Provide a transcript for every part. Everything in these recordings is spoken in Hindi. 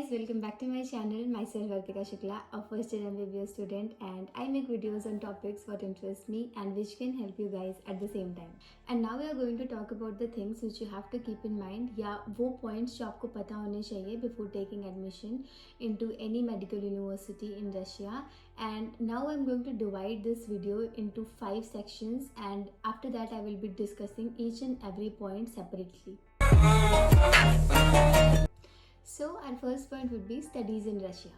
guys, welcome back to my channel. Myself Vartika Shukla, a first year MBBS student, and I make videos on topics what interest me and which can help you guys at the same time. And now we are going to talk about the things which you have to keep in mind, या वो points जो आपको पता होने चाहिए before taking admission into any medical university in Russia. And now I'm going to divide this video into 5 sections, and after that I will be discussing each and every point separately. So our first point would be studies in Russia.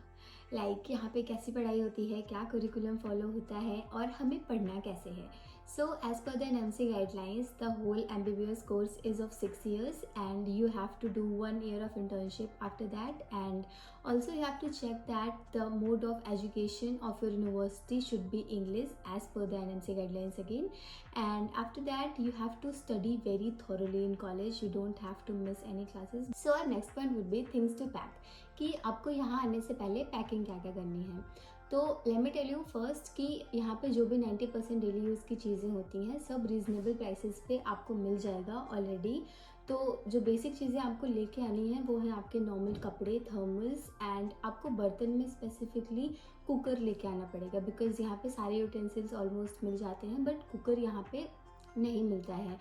Like यहाँ पे कैसी पढ़ाई होती है, क्या करिकुलम फॉलो होता है और हमें पढ़ना कैसे है. So as per the NMC guidelines, the whole MBBS course is of 6 years and you have to do 1 year of internship after that, and also you have to check that the mode of education of your university should be English as per the NMC guidelines again. And after that you have to study very thoroughly in college. You don't have to miss any classes. So our next point would be things to pack, कि आपको यहाँ आने से पहले पैकिंग क्या क्या करनी है. तो let me tell you first कि यहाँ पे जो भी 90% डेली यूज़ की चीज़ें होती हैं सब रीज़नेबल प्राइसेस पे आपको मिल जाएगा ऑलरेडी. तो जो बेसिक चीज़ें आपको लेके आनी है वो है आपके नॉर्मल कपड़े, थर्मल्स, एंड आपको बर्तन में स्पेसिफिकली कुकर लेके आना पड़ेगा, बिकॉज यहाँ पे सारे यूटेंसिल्स ऑलमोस्ट मिल जाते हैं बट कुकर यहाँ पे नहीं मिलता है.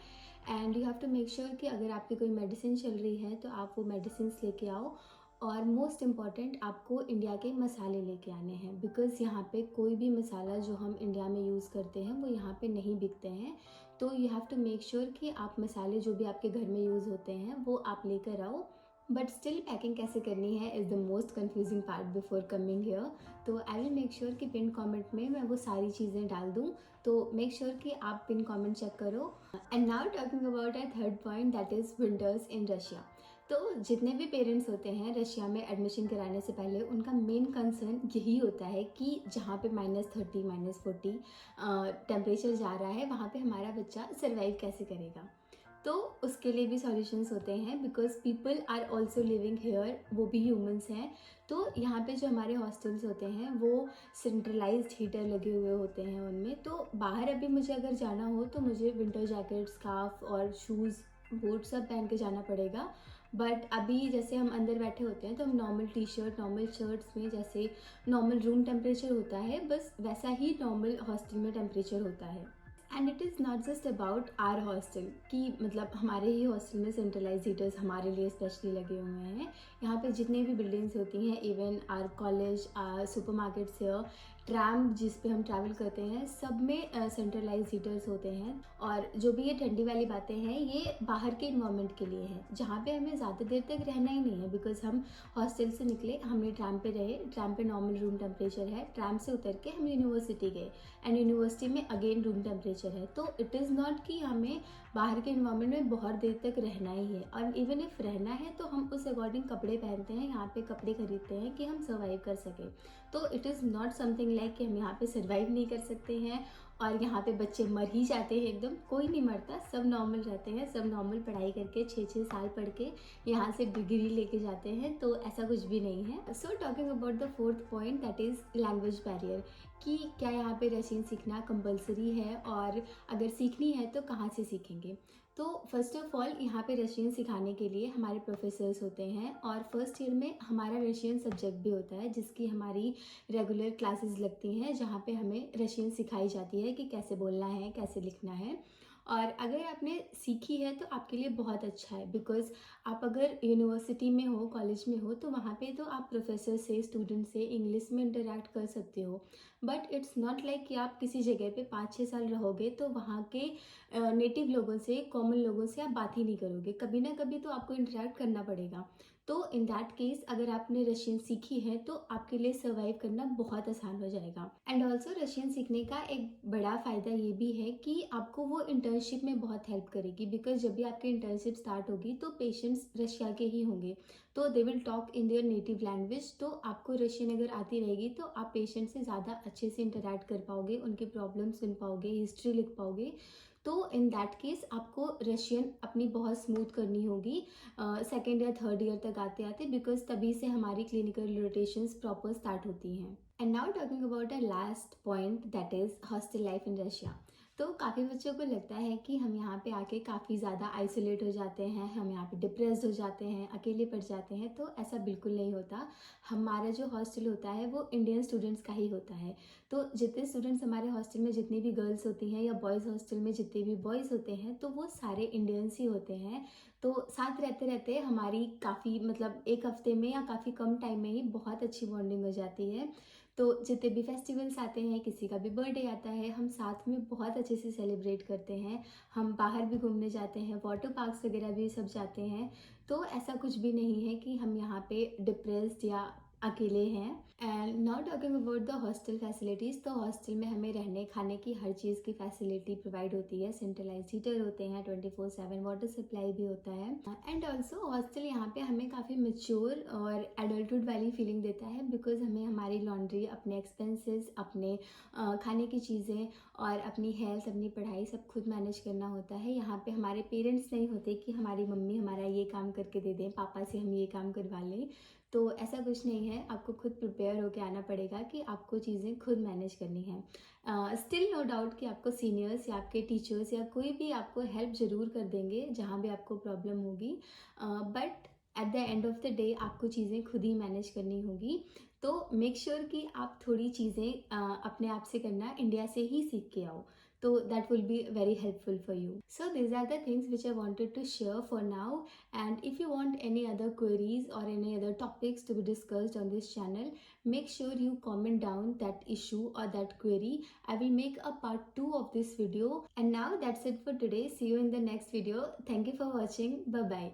And you have to make sure कि अगर आपकी कोई मेडिसिन चल रही है तो आप वो मेडिसिन लेके आओ. और मोस्ट इम्पॉर्टेंट, आपको इंडिया के मसाले लेके आने हैं, बिकॉज़ यहाँ पे कोई भी मसाला जो हम इंडिया में यूज़ करते हैं वो यहाँ पे नहीं बिकते हैं. तो you have to make sure कि आप मसाले जो भी आपके घर में यूज़ होते हैं वो आप लेकर आओ. बट स्टिल पैकिंग कैसे करनी है is the most confusing part before coming here. तो आई विल मेक श्योर कि पिन कमेंट में मैं वो सारी चीज़ें डाल दूँ, तो मेक श्योर कि आप पिन कमेंट चेक करो. And now talking about a third point, that is winters in Russia. तो जितने भी पेरेंट्स होते हैं रशिया में एडमिशन कराने से पहले उनका मेन कंसर्न यही होता है कि जहाँ पे -30 -40 टेम्परेचर जा रहा है वहाँ पे हमारा बच्चा सर्वाइव कैसे करेगा. तो उसके लिए भी सॉल्यूशंस होते हैं, because people are also living here, वो भी ह्यूमंस हैं. तो यहाँ पे जो हमारे हॉस्टल्स होते हैं वो सेंट्रलाइज्ड हीटर लगे हुए होते हैं उनमें. तो बाहर अभी मुझे अगर जाना हो तो मुझे विंटर जैकेट, स्कार्फ और शूज़, बूट सब पहन के जाना पड़ेगा. बट अभी जैसे हम अंदर बैठे होते हैं तो हम normal T shirt, normal shirts में जैसे नॉर्मल रूम टेम्परेचर होता है बस वैसा ही नॉर्मल हॉस्टल में टेम्परेचर होता है. And it is not just about our hostel कि मतलब हमारे ही हॉस्टल में सेंट्रलाइज हीटर्स हमारे लिए स्पेशली लगे हुए हैं. यहाँ पे जितनी भी बिल्डिंग्स होती हैं, even our college, supermarkets है, ट्रैम जिस पे हम ट्रैवल करते हैं, सब में सेंट्रलाइज हीटर्स होते हैं. और जो भी ये ठंडी वाली बातें हैं ये बाहर के इन्वायरमेंट के लिए है, जहाँ पे हमें ज़्यादा देर तक रहना ही नहीं है. बिकॉज हम हॉस्टल से निकले, हमने ट्रैम पे रहे, ट्रैम पे नॉर्मल रूम टेम्परेचर है, ट्रैम से उतर के हम यूनिवर्सिटी गए एंड यूनिवर्सिटी में अगेन रूम टेम्परेचर है. तो इट इज़ नॉट कि हमें बाहर के इन्वायरमेंट में बहुत देर तक रहना ही है. और इवन इफ रहना है तो हम उस अकॉर्डिंग कपड़े पहनते हैं, यहाँ पे कपड़े खरीदते हैं कि हम सर्वाइव कर सकें. तो it is not something like कि हम यहाँ पे सर्वाइव नहीं कर सकते हैं और यहाँ पे बच्चे मर ही जाते हैं. एकदम कोई नहीं मरता, सब नॉर्मल रहते हैं, सब नॉर्मल पढ़ाई करके 6-6 साल पढ़ के यहाँ से डिग्री लेके जाते हैं. तो ऐसा कुछ भी नहीं है. So talking about the fourth point, that is language barrier, कि क्या यहाँ पे रशियन सीखना कंपलसरी है और अगर सीखनी है तो कहाँ से सीखेंगे. तो फर्स्ट ऑफ ऑल यहाँ पे रशियन सिखाने के लिए हमारे प्रोफेसर्स होते हैं और फर्स्ट ईयर में हमारा रशियन सब्जेक्ट भी होता है जिसकी हमारी रेगुलर क्लासेस लगती हैं, जहाँ पे हमें रशियन सिखाई जाती है कि कैसे बोलना है, कैसे लिखना है. और अगर आपने सीखी है तो आपके लिए बहुत अच्छा है, बिकॉज़ आप अगर यूनिवर्सिटी में हो, कॉलेज में हो, तो वहाँ पे तो आप प्रोफेसर से, स्टूडेंट से इंग्लिश में इंटरेक्ट कर सकते हो. बट इट्स नॉट लाइक कि आप किसी जगह पे 5-6 साल रहोगे तो वहाँ के नेटिव लोगों से, कॉमन लोगों से आप बात ही नहीं करोगे. कभी ना कभी तो आपको इंटरेक्ट करना पड़ेगा. तो इन दैट केस अगर आपने रशियन सीखी है तो आपके लिए सर्वाइव करना बहुत आसान हो जाएगा. एंड ऑल्सो रशियन सीखने का एक बड़ा फ़ायदा ये भी है कि आपको वो इंटर्नशिप में बहुत हेल्प करेगी, बिकॉज जब भी आपकी इंटर्नशिप स्टार्ट होगी तो पेशेंट्स रशिया के ही होंगे, तो they will talk in their native language. तो आपको रशियन अगर आती रहेगी तो आप पेशेंट से ज़्यादा अच्छे से इंटरेक्ट कर पाओगे, उनके प्रॉब्लम सुन पाओगे, हिस्ट्री लिख पाओगे. तो इन दैट केस आपको रशियन अपनी बहुत स्मूथ करनी होगी सेकेंड या थर्ड ईयर तक आते आते, बिकॉज तभी से हमारी क्लिनिकल रोटेशंस प्रॉपर स्टार्ट होती हैं. And now talking about a last point, that is hostel life in Russia. तो काफ़ी बच्चों को लगता है कि हम यहाँ पे आके काफ़ी ज़्यादा आइसोलेट हो जाते हैं, हम यहाँ पे डिप्रेस्ड हो जाते हैं, अकेले पड़ जाते हैं, तो ऐसा बिल्कुल नहीं होता। हमारा जो हॉस्टल होता है वो इंडियन स्टूडेंट्स का ही होता है। तो जितने स्टूडेंट्स हमारे हॉस्टल में, जितनी भी गर्ल्स होती हैं या बॉयज़ हॉस्टल में जितने भी बॉयज़ होते हैं, तो वो सारे इंडियंस ही होते हैं। तो साथ रहते रहते हमारी काफ़ी मतलब 1 हफ्ते में या काफ़ी कम टाइम में ही बहुत अच्छी बॉन्डिंग हो जाती है। तो जितने भी फेस्टिवल्स आते हैं, किसी का भी बर्थडे आता है, हम साथ में बहुत अच्छे से सेलिब्रेट करते हैं। हम बाहर भी घूमने जाते हैं, वाटर पार्क्स वगैरह भी सब जाते हैं। तो ऐसा कुछ भी नहीं है कि हम यहाँ पे डिप्रेस्ड या अकेले हैं। And now talking about the hostel facilities, तो हॉस्टल में हमें रहने खाने की हर चीज़ की फैसिलिटी प्रोवाइड होती है। सेंट्रलाइज्ड हीटर होते हैं, 24/7 वाटर सप्लाई भी होता है। एंड ऑल्सो हॉस्टल यहाँ पे हमें काफ़ी मैच्योर और एडल्टहुड वाली फीलिंग देता है, बिकॉज हमें हमारी लॉन्ड्री, अपने एक्सपेंसेस, अपने खाने की चीज़ें और अपनी हेल्थ, अपनी पढ़ाई सब खुद मैनेज करना होता है। यहाँ पे हमारे पेरेंट्स नहीं होते कि हमारी मम्मी हमारा ये काम करके दे दें, पापा से हम ये काम करवा लें। तो ऐसा कुछ नहीं है, आपको खुद प्रिपेयर होकर आना पड़ेगा कि आपको चीज़ें खुद मैनेज करनी है। स्टिल नो डाउट कि आपको सीनियर्स या आपके टीचर्स या कोई भी आपको हेल्प ज़रूर कर देंगे जहाँ भी आपको प्रॉब्लम होगी, but at the end of the day आपको चीज़ें खुद ही मैनेज करनी होगी। तो मेक श्योर कि आप थोड़ी चीज़ें अपने आप से करना इंडिया से ही सीख के आओ, तो that will be very helpful for you. So these are the things which I wanted to share for now, and if you want any other queries or any other topics to be discussed on this channel, make sure you comment down that issue or that query. I will make a part 2 of this video. And now that's it for today. See you in the next video. Thank you for watching. Bye bye.